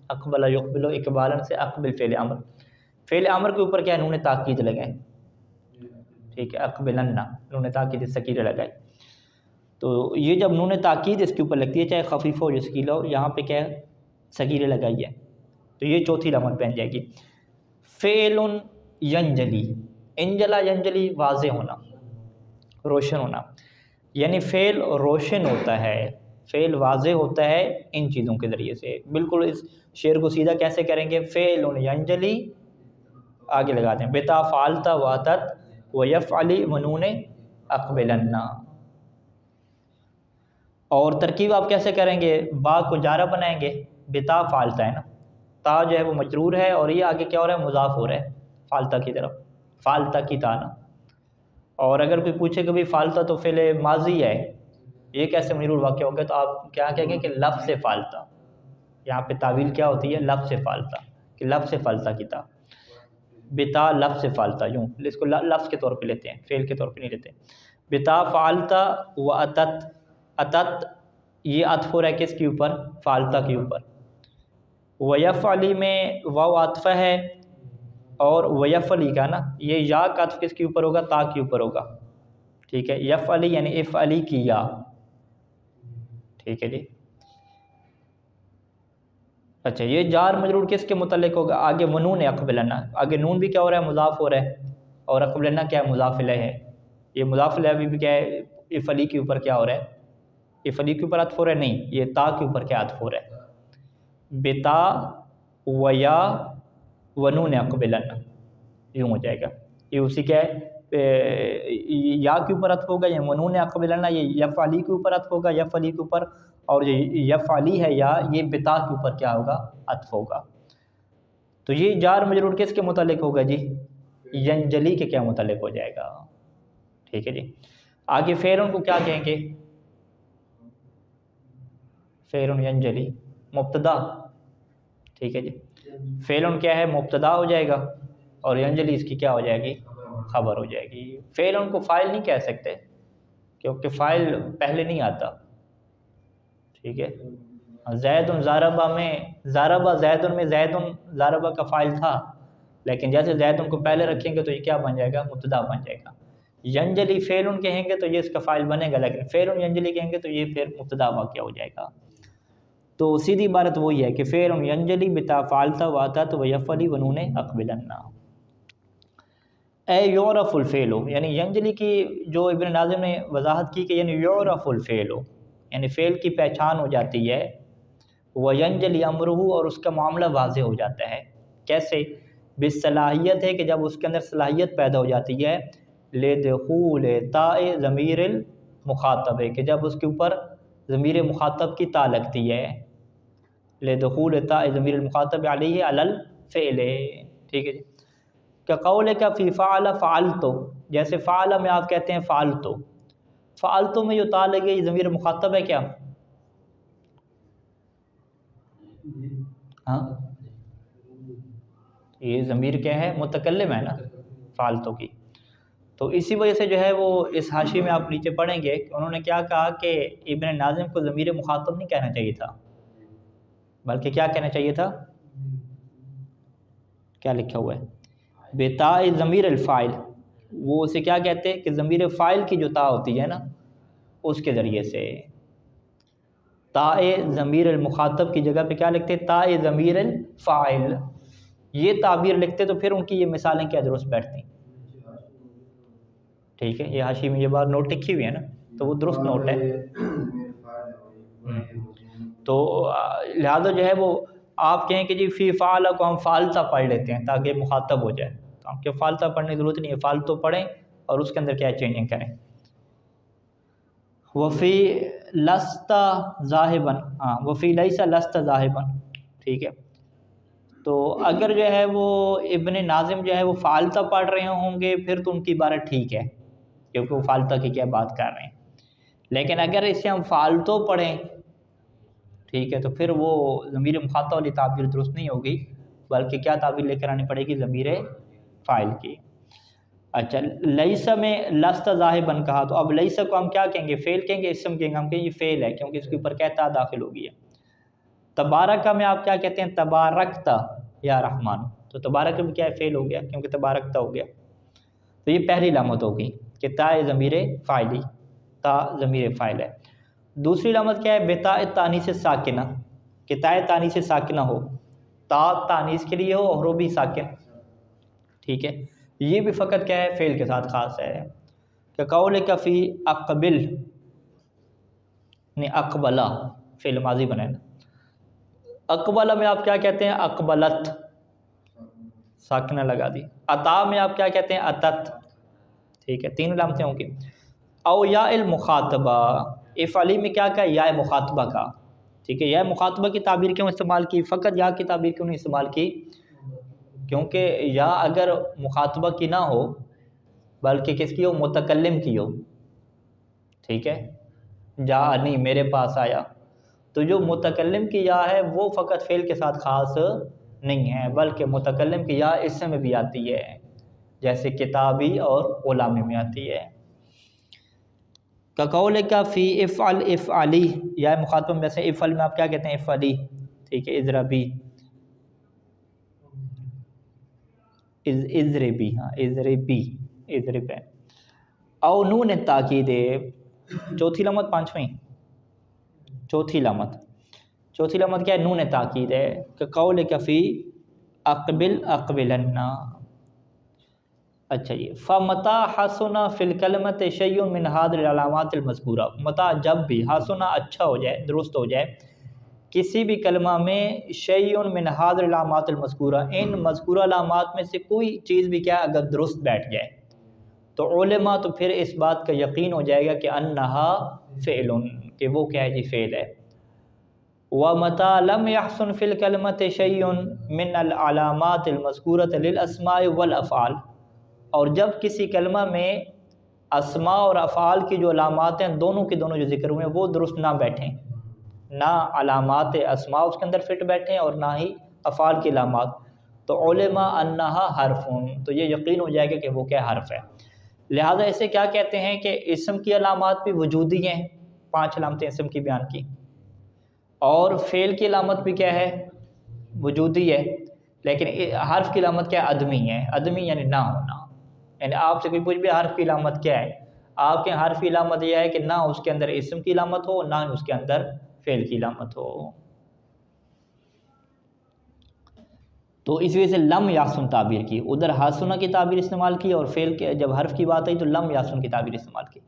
[SPEAKER 1] اقبل یقبل اقبالا سے اقبل فعل امر، فعل امر کے اوپر کیا ہے؟ نون تاکید لگائیں، ٹھیک ہے، اقبلن، نون تاکید ثقیلہ لگائیں، تو یہ جب نون تاکید اس کے اوپر لگتی ہے چاہے خفیف ہو یا ثقیلہ ہو، یہاں پہ کیا ہے؟ ثقیلہ لگائی ہے، تو یہ چوتھی علامت بن جائے گی۔ فعل ینجلی، انجلا ینجلی واضح ہونا، روشن ہونا، یعنی فعل روشن ہوتا ہے، فعل واضح ہوتا ہے ان چیزوں کے ذریعے سے۔ بالکل اس شعر کو سیدھا کیسے کریں گے؟ فعل ینجلی، آگے لگا دیں بتا فعلت واتت ویفعلی ونون اقبلنا۔ اور ترکیب آپ کیسے کریں گے؟ با کو جارہ بنائیں گے، بتا فعلتا ہے نا، تا جو ہے وہ مجرور ہے اور یہ آگے کیا ہو رہا ہے؟ مضاف ہو رہا ہے فعلتا کی طرف، فعلتا کی تا نا۔ اور اگر کوئی پوچھے کہ بھی فعلتا تو فعل ماضی ہے، یہ کیسے مجرور واقع ہوگا؟ تو آپ کیا کہیں گے کہ لفظ فعلتا، یہاں پہ تعویل کیا ہوتی ہے؟ لفظ فعلتا، کہ لفظ فعلتا کی تا، بتا لفظ فعلتا، یوں اس کو لفظ کے طور پہ لیتے ہیں، فعل کے طور پہ نہیں لیتے۔ بتا فعلتا و اتت، اتت یہ عطف ہو رہا ہے کس کے اوپر؟ فعلتا کے اوپر۔ ویفعلی میں واو عطف ہے، اور ویفعلی کا نا یہ یا کا عطف کس کے اوپر ہوگا؟ تا کے اوپر ہوگا، ٹھیک ہے؟ یفعلی یعنی افعلی کی یا، ٹھیک ہے جی۔ اچھا یہ جار مجرور کس کے متعلق ہوگا؟ آگے ونون اقبلنا، آگے نون بھی کیا ہو رہا ہے؟ مضاف ہو رہا ہے، اور اقبلنا کیا ہے؟ مضاف الیہ ہے۔ یہ مضاف الیہ بھی کیا ہے؟ افعلی کے اوپر کیا ہو رہا ہے؟ افعلی کے اوپر عطف ہو رہا ہے؟ نہیں، یہ تا کے اوپر کیا عطف ہو رہا ہے؟ بتا ویا ونون اقبلنا، یوں ہو جائے گا۔ یہ اسی کیا ہے؟ یا کے اوپر عطف ہوگا، یہ ونون اقبلنا، یہ یفعلی کے اوپر عطف ہوگا، یفعلی کے اوپر، اور یہ یفعلی ہے یا یہ بتا کے اوپر کیا ہوگا؟ عطف ہوگا۔ تو یہ جار مجرور کس کے متعلق ہوگا جی؟ ینجلی کے کیا متعلق ہو جائے گا، ٹھیک ہے جی۔ آگے فعل کو کیا کہیں گے؟ فعل ینجلی مبتدا، ٹھیک ہے جی۔ فعل کیا ہے؟ مبتدا ہو جائے گا، اور ینجلی اس کی کیا ہو جائے گی؟ خبر ہو جائے گی۔ فعل کو فاعل نہیں کہہ سکتے کیونکہ فاعل پہلے نہیں آتا، ٹھیک ہے؟ زید ضاربہ میں، ضاربہ زید میں، زید ضاربہ کا فاعل تھا، لیکن جیسے زید کو پہلے رکھیں گے تو یہ کیا بن جائے گا؟ مبتدا بن جائے گا۔ ینجلی فعل کہیں گے تو یہ اس کا فاعل بنے گا، لیکن فعل ینجلی کہیں گے تو یہ پھر مبتدا واقع ہو جائے گا۔ تو سیدھی عبارت وہی ہے کہ فعل ینجلی بتا فعلتا واتت ویفعلی ونون اقبلنا۔ اے یعرف الفعل، یعنی ینجلی کی جو ابن ناظم نے وضاحت کی کہ یعنی یعرف الفعل، یعنی فعل کی پہچان ہو جاتی ہے، وینجلی امرہ، اور اس کا معاملہ واضح ہو جاتا ہے۔ کیسے؟ بالصلاحیت ہے کہ جب اس کے اندر صلاحیت پیدا ہو جاتی ہے، لدخول تاء ضمیر المخاطب، کہ جب اس کے اوپر ضمیر مخاطب کی تا لگتی ہے، لدخول تاء ضمیر المخاطب علیہ علی الفعل، ٹھیک ہے جی۔ کہ قول کا فی فعل فعلتو، جیسے فعل میں آپ کہتے ہیں فعلتو، فعلتو میں جو تا لگی یہ ضمیر مخاطب ہے کیا؟ ہاں، یہ ضمیر کیا ہے؟ متکلم ہے نا فعلتو کی۔ تو اسی وجہ سے جو ہے وہ اس حاشی میں آپ نیچے پڑھیں گے کہ انہوں نے کیا کہا کہ ابن ناظم کو ضمیر مخاطب نہیں کہنا چاہیے تھا، بلکہ کیا کہنا چاہیے تھا؟ کیا لکھا ہوا ہے؟ بتاء ضمیر الفاعل، وہ اسے کیا کہتے ہیں کہ ضمیر فاعل کی جو تا ہوتی ہے نا اس کے ذریعے سے، تاء ضمیر المخاطب کی جگہ پہ کیا لکھتے؟ تاء ضمیر الفاعل، یہ تعبیر لکھتے تو پھر ان کی یہ مثالیں کیا درست بیٹھتی، ٹھیک ہے؟ یہ حاشی میں یہ بات نوٹ لکھی ہوئی ہے نا، تو وہ درست نوٹ ہے۔ تو لہذا جو ہے وہ آپ کہیں کہ جی فی فعل کو ہم فعلتا پڑھ لیتے ہیں تاکہ مخاطب ہو جائے، تو آپ کے فعلتا پڑھنے کی ضرورت نہیں ہے، فعلتو پڑھیں اور اس کے اندر کیا چینجنگ کریں۔ وفی لستا ذاہباً، ہاں وفی لیسا لستا ذاہباً، ٹھیک ہے؟ تو اگر جو ہے وہ ابن ناظم جو ہے وہ فعلتا پڑھ رہے ہوں گے پھر تو ان کی عبارت ٹھیک ہے کیونکہ وہ فعلتا کی کیا بات کر رہے ہیں، لیکن اگر اسے ہم فعلتو پڑھیں، ٹھیک ہے، تو پھر وہ ضمیر مخاطب والی تعبیر درست نہیں ہوگی، بلکہ کیا تعبیر لے کر آنی پڑے گی؟ ضمیر فاعل کی۔ اچھا لیسا میں لست ذاہباً کہا، تو اب لیسا کو ہم کیا کہیں گے؟ فعل کہیں گے؟ اسم کہیں گے؟ ہم کہیں یہ فعل ہے کیونکہ اس کے اوپر کہتا داخل ہو گیا۔ تبارکہ میں آپ کیا کہتے ہیں؟ تبارکتا یا رحمان، تو تبارک میں کیا ہے؟ فعل ہو گیا کیونکہ تبارکتا ہو گیا، تو یہ پہلی علامت ہوگی کہ تا ضمیر فاعلی، تا ضمیر فاعل ہے۔ دوسری علامت کیا ہے؟ بتاء تانیث ساکنہ، کہ تا تانیث ساکنہ ہو، تا تانیث کے لیے ہو اور وہ بھی ساکن، ٹھیک ہے؟ یہ بھی فقط کیا ہے؟ فعل کے ساتھ خاص ہے۔ کہ قول کا فی اقبل، نہیں اقبلا فعل ماضی بنے نا. اقبلا میں آپ کیا کہتے ہیں؟ اقبلت ساکنہ لگا دی. عطا میں آپ کیا کہتے ہیں؟ اتت. ٹھیک ہے، 3 علامتیں ہوں گی. او یا المخاطبہ، افعلی میں کیا یا مخاطبہ کا. ٹھیک ہے، یا مخاطبہ کی تعبیر کیوں استعمال کی؟ فقط یا کی تعبیر کیوں نہیں استعمال کی؟ کیونکہ یا اگر مخاطبہ کی نہ ہو بلکہ کس کی ہو؟ متکلم کی ہو. ٹھیک ہے، جاءنی میرے پاس آیا، تو جو متکلم کی یا ہے وہ فقط فعل کے ساتھ خاص نہیں ہے بلکہ متکلم کی یا اسم میں بھی آتی ہے، جیسے کتابی اور غلامی میں آتی ہے. کقول کا فی افعل افعلی، یا مخاطب میں سے افعل میں آپ کیا کہتے ہیں؟ افعلی. ٹھیک ہے، اضربی اضربی، ہاں اضربی اضرب ہے. او نون تاکید، چوتھی علامت پانچویں، چوتھی علامت کیا ہے؟ نون تاکید ہے. کقول کا فی اقبل اقبلنا. اچھا جی، فمتا حسن فی الکلمۃ شیء من هذه العلامات المذکورہ، متا جب بھی حسن اچھا ہو جائے، درست ہو جائے کسی بھی کلمہ میں، شیء من هذه العلامات المذکورہ، ان مذکورہ علامات میں سے کوئی چیز بھی کیا اگر درست بیٹھ جائے تو علماء تو پھر اس بات کا یقین ہو جائے گا کہ انہا فعل، کہ وہ کیا ہے جی؟ فعل ہے. ومتا لم يحسن فی الکلمۃ شیء من العلامات المذکورۃ للاسماء والافعال، اور جب کسی کلمہ میں اسماء اور افعال کی جو علامات ہیں دونوں کے دونوں جو ذکر ہوئے ہیں وہ درست نہ بیٹھیں، نہ علامات اسماء اس کے اندر فٹ بیٹھیں اور نہ ہی افعال کی علامات، تو علماء انہا حرف، تو یہ یقین ہو جائے گا کہ وہ کیا حرف ہے. لہذا اسے کیا کہتے ہیں کہ اسم کی علامات بھی وجودی ہیں، 5 علامتیں اسم کی بیان کی، اور فعل کی علامت بھی کیا ہے؟ وجودی ہے، لیکن حرف کی علامت کیا ہے؟ عدمی ہے. عدمی یعنی نہ ہونا. یعنی آپ سے کوئی پوچھ بھی حرف کی علامت کیا ہے، آپ کے حرف کی علامت یہ ہے کہ نہ اس کے اندر اسم کی علامت ہو، نہ اس کے اندر فعل کی علامت ہو. تو اس وجہ سے لم یاسن تعبیر کی، ادھر حسنہ کی تعبیر استعمال کی، اور فعل کے جب حرف کی بات آئی تو لم یاسن کی تعبیر استعمال کی.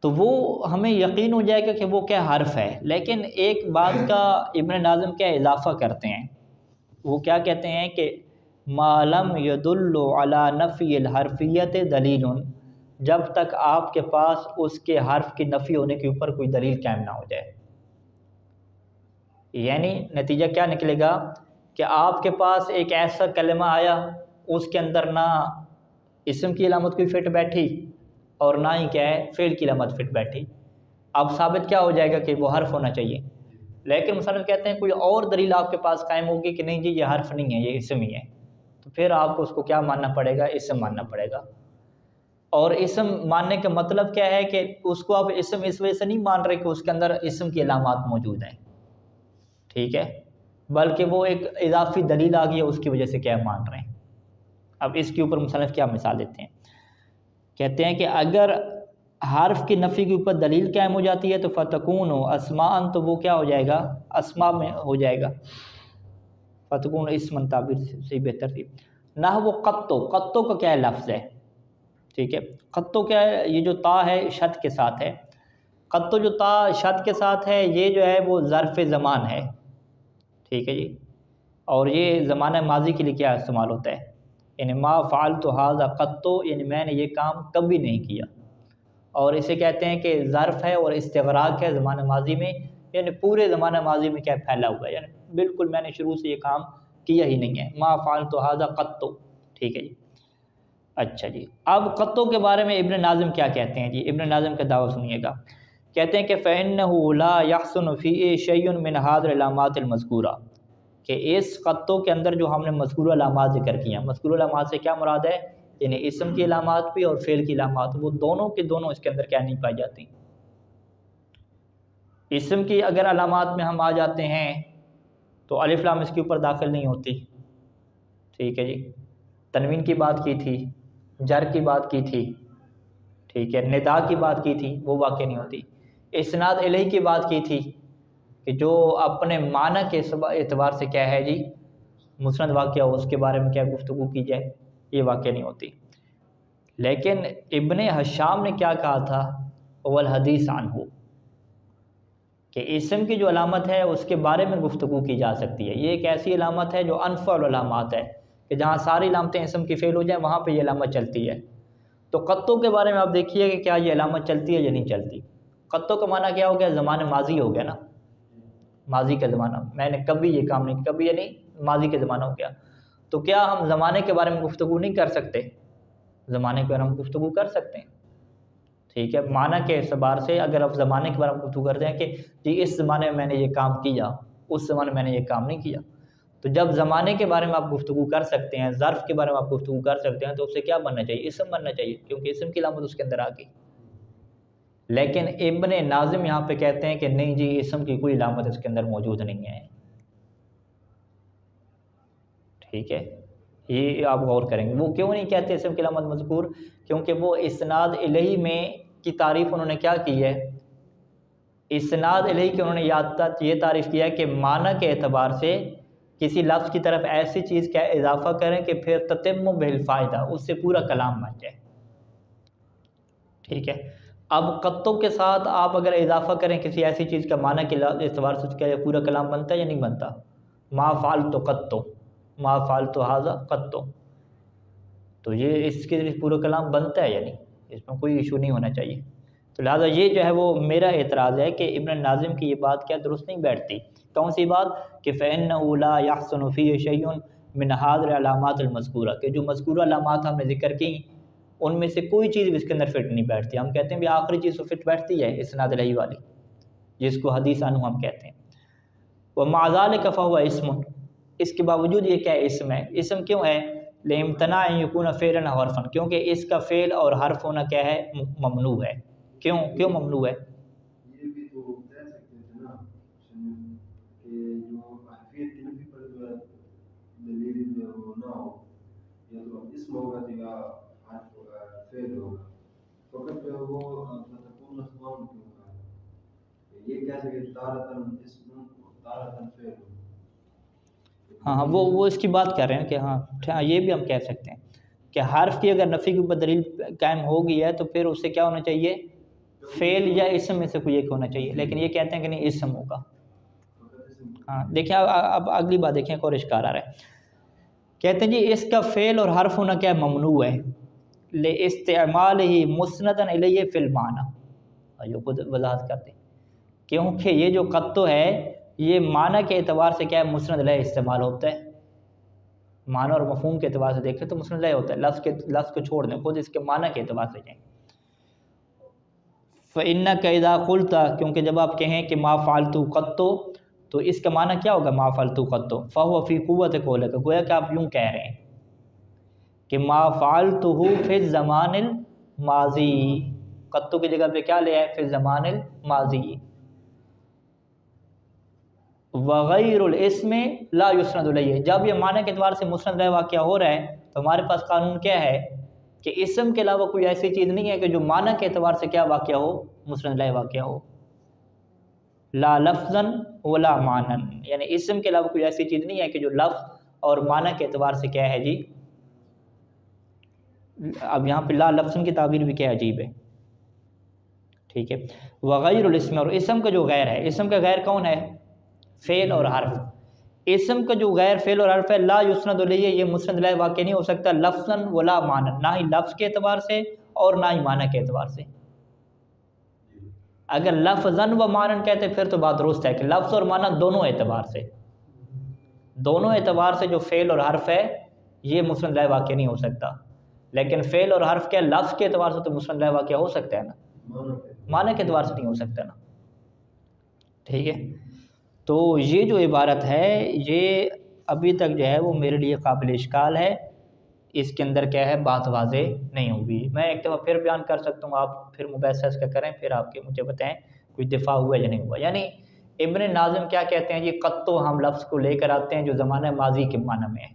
[SPEAKER 1] تو وہ ہمیں یقین ہو جائے گا کہ وہ کیا حرف ہے. لیکن ایک بات کا ابن ناظم کیا اضافہ کرتے ہیں، وہ کیا کہتے ہیں کہ ما لم يدل على نفی الحرفیت دلیل، جب تک آپ کے پاس اس کے حرف کی نفی ہونے کے اوپر کوئی دلیل قائم نہ ہو جائے. یعنی نتیجہ کیا نکلے گا کہ آپ کے پاس ایک ایسا کلمہ آیا اس کے اندر نہ اسم کی علامت کوئی فٹ بیٹھی اور نہ ہی کیا ہے فعل کی علامت فٹ بیٹھی. اب ثابت کیا ہو جائے گا کہ وہ حرف ہونا چاہیے. لیکن مصنف کہتے ہیں کوئی اور دلیل آپ کے پاس قائم ہوگی کہ نہیں جی یہ حرف نہیں ہے، یہ اسم ہی ہے، تو پھر آپ کو اس کو کیا ماننا پڑے گا؟ اسم ماننا پڑے گا. اور اسم ماننے کا مطلب کیا ہے کہ اس کو آپ اسم اس وجہ سے نہیں مان رہے کہ اس کے اندر اسم کی علامات موجود ہیں، ٹھیک ہے، بلکہ وہ ایک اضافی دلیل آ گئی ہے اس کی وجہ سے کیا مان رہے ہیں. اب اس کے اوپر مصنف کیا مثال دیتے ہیں، کہتے ہیں کہ اگر حرف کی نفی کے اوپر دلیل قائم ہو جاتی ہے تو فتکون اسماء، تو وہ کیا ہو جائے گا؟ اسماء میں ہو جائے گا. فتکون اسم تعبیر سے بہتر تھی. نہ وہ قطو کا کیا لفظ ہے؟ ٹھیک ہے، قطو کیا ہے؟ یہ جو تا ہے شد کے ساتھ ہے. قطو جو تا شد کے ساتھ ہے یہ جو ہے وہ ظرف زمان ہے. ٹھیک ہے جی، اور یہ زمانہ ماضی کے لیے کیا استعمال ہوتا ہے؟ یعنی ما فعلت ھذا قطو، یعنی میں نے یہ کام کبھی نہیں کیا. اور اسے کہتے ہیں کہ ظرف ہے اور استغراق ہے زمانہ ماضی میں، یعنی پورے زمانہ ماضی میں کیا پھیلا ہوا ہے، یعنی بالکل میں نے شروع سے یہ کام کیا ہی نہیں ہے. ما فعلت ھذا قطو. ٹھیک ہے جی. اچھا جی، اب قطو کے بارے میں ابن ناظم کیا کہتے ہیں جی؟ ابن ناظم کا دعویٰ سنیے گا. کہتے ہیں کہ فَإِنَّهُ لَا يَحْسُنُ فِيهِ شَيْءٌ مِّنْ هَذِهِ الْعَلَامَاتِ الْمَذْكُورَةِ، کہ اس قطو کے اندر جو ہم نے مذکورہ علامات ذکر کی ہیں، مذکورہ علامات سے کیا مراد ہے؟ یعنی اسم کی علامات بھی اور فعل کی علامات، وہ دونوں کے دونوں اس کے اندر کیا نہیں پائی جاتی. اسم کی اگر علامات میں ہم آ جاتے ہیں تو الف لام اس کے اوپر داخل نہیں ہوتی. ٹھیک ہے جی، تنوین کی بات کی تھی، جر کی بات کی تھی، ٹھیک ہے، ندا کی بات کی تھی، وہ واقع نہیں ہوتی. اسناد الیہ کی بات کی تھی کہ جو اپنے معنی کے اعتبار سے کیا ہے جی مسند واقعہ ہو، اس کے بارے میں کیا گفتگو کی جائے، یہ واقع نہیں ہوتی. لیکن ابن حشام نے کیا کہا تھا؟ اول حدیث عنہ، کہ اسم کی جو علامت ہے اس کے بارے میں گفتگو کی جا سکتی ہے. یہ ایک ایسی علامت ہے جو انفع العلامات ہے کہ جہاں ساری علامتیں اسم کی فعل ہو جائیں وہاں پہ یہ علامت چلتی ہے. تو قطو کے بارے میں آپ دیکھیے کہ کیا یہ علامت چلتی ہے یا نہیں چلتی. قطو کا معنی کیا ہو گیا؟ زمانہ ماضی ہو گیا نا، ماضی کا زمانہ، میں نے کبھی یہ کام نہیں، کبھی یہ نہیں، ماضی کا زمانہ ہو گیا. تو کیا ہم زمانے کے بارے میں گفتگو نہیں کر سکتے؟ زمانے کے بارے میں گفتگو کر سکتے ہیں. ٹھیک ہے، معنی کے اعتبار سے اگر آپ زمانے کے بارے میں گفتگو کرتے ہیں کہ جی اس زمانے میں نے یہ کام کیا، اس زمانے میں نے یہ کام نہیں کیا، تو جب زمانے کے بارے میں آپ گفتگو کر سکتے ہیں، ظرف کے بارے میں آپ گفتگو کر سکتے ہیں، تو اسے کیا بننا چاہیے؟ اسم بننا چاہیے، کیونکہ اسم کی علامت اس کے اندر آ گئی. لیکن ابن ناظم یہاں پہ کہتے ہیں کہ نہیں جی اسم کی کوئی علامت اس کے اندر موجود نہیں ہے. ٹھیک ہے، یہ آپ غور کریں گے. وہ کیوں نہیں کہتے اسم کی علامت مذکور؟ کیونکہ وہ اسناد الیہ میں کی تعریف انہوں نے کیا کی ہے؟ اسناد الیہ کی انہوں نے یہ تعریف کیا ہے کہ معنی کے اعتبار سے کسی لفظ کی طرف ایسی چیز کا اضافہ کریں کہ پھر تتم بالفائدہ، اس سے پورا کلام بن جائے. ٹھیک ہے، اب قطو کے ساتھ آپ اگر اضافہ کریں کسی ایسی چیز کا معنی کے اعتبار سے، کیا یہ پورا کلام بنتا ہے یا نہیں بنتا؟ ما فعلت قطو، ما فعلت ھذا قطو، تو یہ اس کے ذریعے پورا کلام بنتا ہے یا نہیں؟ اس میں کوئی ایشو نہیں ہونا چاہیے. تو لہٰذا یہ جو ہے وہ میرا اعتراض ہے کہ ابن ناظم کی یہ بات کیا درست نہیں بیٹھتی. کون سی بات؟ کہ فإنه لا يحسن فيه شيء من هذه العلامات المذکورہ، کہ جو مذکورہ علامات ہم نے ذکر کی ان میں سے کوئی چیز بھی اس کے اندر فٹ نہیں بیٹھتی. ہم کہتے ہیں بھی آخری چیز تو فٹ بیٹھتی ہے اسناد الیہ والی، جس کو حدیث عنہ ہم کہتے ہیں. ومع ذلك فهو اسم، اس کے باوجود یہ کیا اسم ہے؟ اسم کیوں ہے؟ لامتناع ان یکون فعلا او حرفا، کیونکہ اس کا فعل اور حرف ہونا کیا ہے؟ ممنوع ہے. کیوں ممنوع ہے؟
[SPEAKER 2] یہ بھی تو کہہ سکتے تھے نا کہ جو حرفیت کی نفی پر جو ہے دلیل جو وہ نہ ہو، یا تو اسم ہوگا یا حرف ہوگا، فعل ہوگا، فقط وہ فتکون اسمان کی ہوگا. یہ کہہ سکتے تارتاً اسم تارتاً فعل.
[SPEAKER 1] ہاں وہ اس کی بات کر رہے ہیں کہ ہاں یہ بھی ہم کہہ سکتے ہیں کہ حرف کی اگر نفی کے اوپر دلیل قائم ہو گئی ہے تو پھر اس سے کیا ہونا چاہیے؟ فعل یا اسم میں سے کوئی ایک ہونا چاہیے. لیکن یہ کہتے ہیں کہ نہیں اسم ہوگا. ہاں دیکھیں اب اگلی بات دیکھیں، ایک اور اشکال آ رہا ہے. کہتے ہیں جی اس کا فعل اور حرف ہونا کیا ممنوع ہے، لاستعمالہ مسندا الیہ فی المعنی. یہ خود وضاحت کرتے ہیں کیونکہ یہ جو قطو ہے یہ معنی کے اعتبار سے کیا ہے؟ مسند الیہ استعمال ہوتا ہے. معنی اور مفہوم کے اعتبار سے دیکھیں تو مسند الیہ ہوتا ہے. لفظ کو چھوڑ دیں، خود اس کے معنی کے اعتبار سے جائیں. فإنک اذا قلت، کیونکہ جب آپ کہیں کہ ما فعلت قطو، تو اس کا معنی کیا ہوگا؟ ما فعلت قطو فهو فی قوت قولک، گویا کہ آپ یوں کہہ رہے ہیں کہ ما فعلته فی الزمان الماضی. قطو کی جگہ پہ کیا لیا ہے؟ فی الزمان الماضی. وغیر الاسم لا یسند الیہ، جب یہ معنی کے اعتبار سے مسند الیہ واقعہ ہو رہا ہے تو ہمارے پاس قانون کیا ہے کہ اسم کے علاوہ کوئی ایسی چیز نہیں ہے کہ جو معنی کے اعتبار سے کیا واقعہ ہو؟ مسند الیہ واقعہ ہو. لا لفظا ولا معنی، یعنی اسم کے علاوہ کوئی ایسی چیز نہیں ہے کہ جو لفظ اور معنی کے اعتبار سے کیا ہے جی. اب یہاں پہ لا لفظ کی تعبیر بھی کیا عجیب ہے. ٹھیک ہے، وغیر الاسم، اور اسم کا جو غیر ہے، اسم کا غیر کون ہے؟ فعل اور حرف. اسم کا جو غیر فعل اور حرف ہے لا یسند الیہ، یہ مسند الیہ واقع نہیں ہو سکتا لفظا ولا معنی، نہ ہی لفظ کے اعتبار سے اور نہ ہی معنی کے اعتبار سے. اگر لفظاً و معنی کہتے پھر تو بات درست ہے کہ لفظ اور معنی دونوں اعتبار سے جو فعل اور حرف ہے یہ مسند الیہ واقع نہیں ہو سکتا. لیکن فعل اور حرف کیا لفظ کے اعتبار سے تو مسند الیہ واقع ہو سکتا ہے نا، معنی کے اعتبار سے نہیں ہو سکتا نا. ٹھیک ہے، تو یہ جو عبارت ہے یہ ابھی تک جو ہے وہ میرے لیے قابل اشکال ہے. اس کے اندر کیا ہے؟ بات واضح نہیں ہوگی. میں ایک دفعہ پھر بیان کر سکتا ہوں، آپ پھر مباحثہ اس کا کریں، پھر آپ کے مجھے بتائیں کوئی دفاع ہوا یا نہیں ہوا. یعنی ابن ناظم کیا کہتے ہیں جی؟ قطو ہم لفظ کو لے کر آتے ہیں جو زمانہ ماضی کے معنی میں ہے.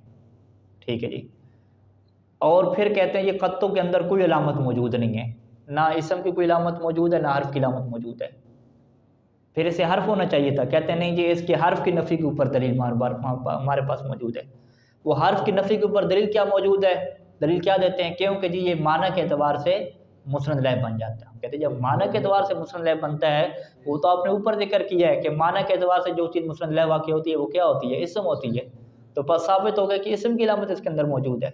[SPEAKER 1] ٹھیک ہے جی، اور پھر کہتے ہیں یہ قطو کے اندر کوئی علامت موجود نہیں ہے، نہ اسم کی کوئی علامت موجود ہے نہ حرف کی علامت موجود ہے. پھر اسے حرف ہونا چاہیے تھا. کہتے ہیں نہیں جی اس کے حرف کی نفی کے اوپر دلیل ہمارے پاس موجود ہے. وہ حرف کی نفی کے اوپر دلیل کیا موجود ہے؟ دلیل کیا دیتے ہیں؟ کیونکہ جی یہ معنی کے اعتبار سے مسند لہ بن جاتا ہے. ہم کہتے ہیں جب معنی کے اعتبار سے مسند لہ بنتا ہے وہ تو آپ نے اوپر ذکر کیا ہے کہ معنی کے اعتبار سے جو چیز مسند لہ واقع ہوتی ہے وہ کیا ہوتی ہے؟ اسم ہوتی ہے. تو پس ثابت ہو گیا کہ اسم کی علامت اس کے اندر موجود ہے.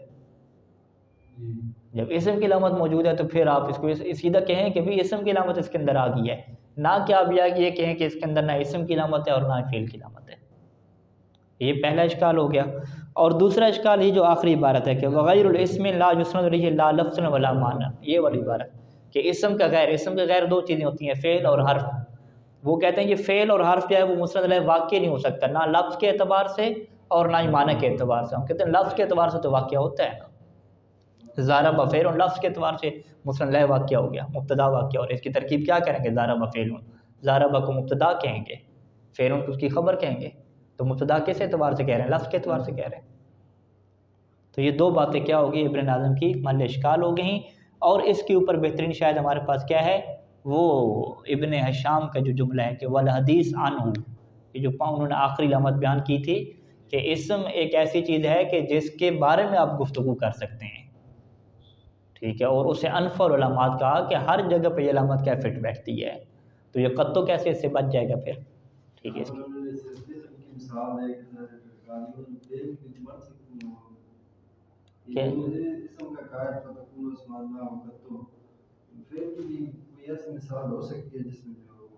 [SPEAKER 1] جب اسم کی علامت موجود ہے تو پھر آپ اس کو سیدھا کہیں کہ بھی اسم کی علامت اس کے اندر آ گئی ہے، نہ کہ آپ یہ کہیں کہ اس کے اندر نہ اسم کی علامت ہے اور نہ فعل کی علامت ہے. یہ پہلا اشکال ہو گیا. اور دوسرا اشکال ہی جو آخری عبارت ہے کہ وغیر الاسم لا یسند الیہ لا لفظ ولا معنی، یہ والی عبارت کہ اسم کا غیر دو چیزیں ہوتی ہیں، فعل اور حرف. وہ کہتے ہیں کہ فعل اور حرف جو ہے وہ مسند علیہ واقع نہیں ہو سکتا، نہ لفظ کے اعتبار سے اور نہ ہی معنی کے اعتبار سے. ہم کہتے ہیں لفظ کے اعتبار سے تو واقعہ ہوتا ہے نا، ضارب فعل لفظ کے اعتبار سے مسند علیہ واقعہ ہو گیا، مبتدا واقعہ. اور اس کی ترکیب کیا کریں گے؟ ضارب فعل، ضارب کو مبتدا کہیں گے، فعل کو اس کی خبر کہیں گے. تو مبتدا کس اعتبار سے کہہ رہے ہیں؟ لفظ کے اعتبار سے کہہ رہے ہیں. تو یہ دو باتیں کیا ہوگی؟ ابن ناظم کی محل اشکال ہو گئیں. اور اس کے اوپر بہترین شاید ہمارے پاس کیا ہے؟ وہ ابن حشام کا جو جملہ ہے کہ والحدیث عنہ، یہ جو انہوں نے آخری علامت بیان کی تھی کہ اسم ایک ایسی چیز ہے کہ جس کے بارے میں آپ گفتگو کر سکتے ہیں، ٹھیک ہے. اور اسے انفع علامات کہا کہ ہر جگہ پہ یہ علامت کیا فٹ بیٹھتی ہے. تو یہ قطو کیسے اس سے بچ جائے گا پھر؟ ٹھیک ہے. اس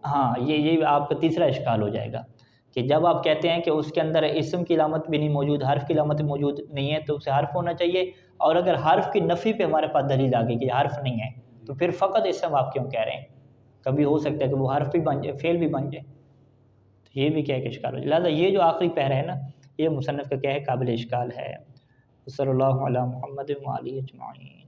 [SPEAKER 1] ہاں یہ آپ کا تیسرا اشکال ہو جائے گا کہ جب آپ کہتے ہیں کہ اس کے اندر اسم کی علامت بھی نہیں موجود، حرف کی علامت بھی موجود نہیں ہے، تو اسے حرف ہونا چاہیے. اور اگر حرف کی نفی پہ ہمارے پاس دلیل آ گئی کہ حرف نہیں ہے تو پھر فقط اسم آپ کیوں کہہ رہے ہیں؟ کبھی ہو سکتا ہے کہ وہ حرف بھی بن جائے، فعل بھی بن جائے. تو یہ بھی کیا کہ اشکال ہو جائے. لہٰذا یہ جو آخری پیرا ہے نا، یہ مصنف کا کیا ہے؟ قابل اشکال ہے. صلی اللہ علی محمد و آلہ اجمعین.